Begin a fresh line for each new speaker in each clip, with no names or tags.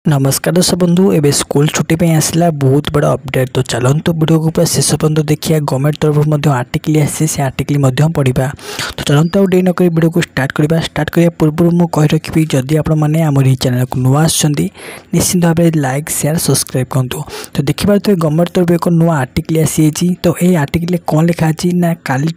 नमस्कार दर्शक बंधु एवं स्कूल छुट्टी पे आसला बहुत बड़ा अपडेट। तो चलते वीडियो को पूरा शेष पर्यंत देखिए। गवर्नमेंट तरफ आर्टिकल आसी से आर्टिकल पढ़ा। तो चलते डे नक वीडियो को स्टार्ट करने पूर्व मुझे कही रखी जदि आपने आम चैनल को नुआ निश्चित भाव में लाइक शेयर सब्सक्राइब करूँ। तो देखिए गवर्नमेंट तरफ एक नुआ आर्टिकल आसी। तो ये आर्टिकल कौन लिखाई ना काली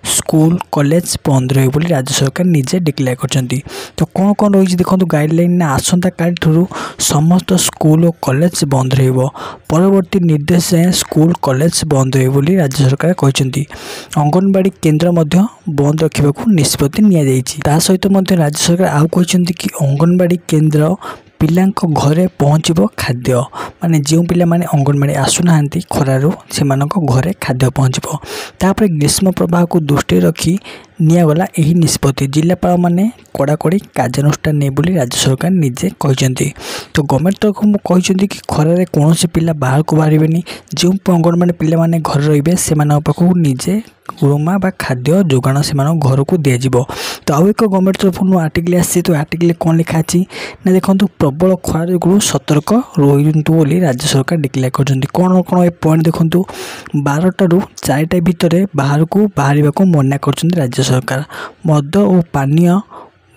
स्कूल कॉलेज बंद रही राज्य सरकार निजे डिक्लेयर कर। तो कौन कौन रही देखो गाइडलाइन ना आसंता काली समस्त स्कूल और कॉलेज बंद रहिबो। परवर्ती निर्देश जाए स्कूल कॉलेज बंद रहिबो बोली राज्य सरकार कहते। अंगनवाड़ी केन्द्र मध्य बंद रखा निष्पत्ति निया जायछि। ता सहित मध्य राज्य सरकार आउ कहते कि अंगनवाड़ी केन्द्र पिला घरे पहुँचब खाद्य माने जो पिला माने अंगनवाड़ी आसुना खरारू से घरे खाद्य पहुँचब। तापर ग्रीष्म प्रवाह को दृष्टि रखी निगला यही निष्पत्ति जिलापाल मैंने कड़ाकड़ी कार्यानुष्ठान नहीं बोली राज्य सरकार निजे कहते। तो गवर्नमेंट तरफ कहते कि खरारे कौन पिला बाहर को बाहर जो अंगनवाड़ी पिला माने घर रे से पाखु निजे गुरुमा बा खाद्य जोगाण से घर को दिज्व। तो आउ एक गवर्नमेंट तरफ आर्टिकल आसी। तो आर्टिकल कौन लिखाई ना देखो प्रबल खरा जो सतर्क रुहतु बोली राज्य सरकार डिक्लेयर कर। कौन कौन ये पॉइंट देखो 12टा ରୁ 4टा भितर बाहर को बाहर को मना कर राज्य सरकार। मद और पानीय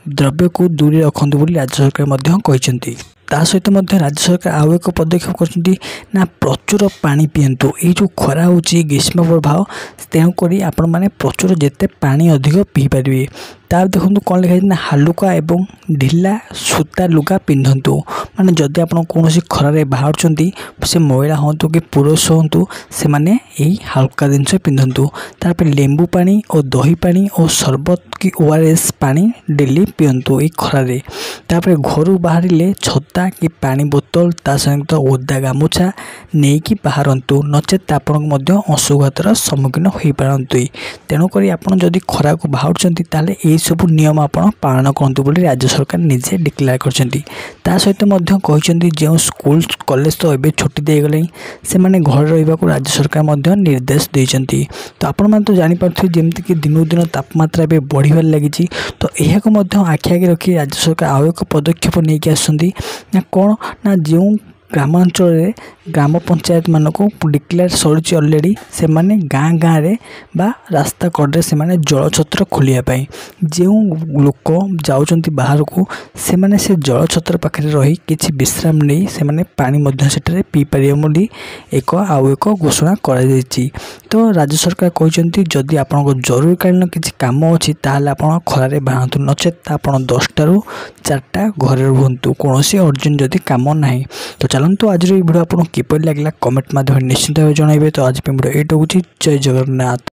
द्रव्य को दूरी रखु बोली राज्य सरकार कहते। ता सहित राज्य सरकार आउ एक पदक्षेप कर प्रचुर पानी पीतु। ये जो खरा हो ग्रीष्म प्रभाव तेणुक आपण मैंने प्रचुर जिते पानी अधिक पी पारे। तार देखो कौन लिखाई ना हालुका एवं ढिला सूता लुगा पिंधतु। माने जदि आप कौन खरारे बाहर से महिला हूँ कि पुरुष हूँ से मैंने यही हल्का जिनस पिंधतु। तापर लेंबू पानी और दही पानी और शरबत की ORS पानी डेली पीतु ये खरारे। तापर घर बाहर छता कि पानी बोतल ता सहित ओदा गामुछा नहीं कि बाहरतु नचेत आपण असुघातर सम्मुखीन हो पारती। तेणुक आपड़ जदि खरा को बाहर यही सब नियम आप पालन करूँ बोली राज्य सरकार निजे डिक्लेयर कर। सहित कहते जो स्कूल कॉलेज तो ये छुट्टी देगले से मैंने घर रहा राज्य सरकार निर्देश देते। तो आपण मैंने तो जानीपारे जमीक दिनू दिन तापमात्रा ए बढ़ार लगी। तो यह आखि आगे रखी राज्य सरकार आउ एक पदक्षेप नहीं आसुँच ना कौन ना जो ग्रामांचल ग्राम पंचायत मानक डिक्लेयर सरी अलरेडी से माने गाँ गाँव रे बा रास्ता कड़े से माने जल छत्र खोलियापाई जो लोक जाउछंती बाहर को से माने से जल छत्र पाखे रही किछि विश्राम नहीं से माने पानी मध्य सेठारे पी पारे बोली एक आउ एक घोषणा करा जायछि। तो राज्य सरकार कहते जदि आपको जरूरीकालीन किसी काम अच्छी ताल आप खरारे बाहर नचेत आप 10टा ରୁ 4टा घर रुहतु कौन अर्जेंट जदि काम ना। तो चलते आज वीडियो आपको किपर लगे कमेंट माध्यम निश्चित भाव जनइबे। तो आज वीडियो ये जय जगन्नाथ।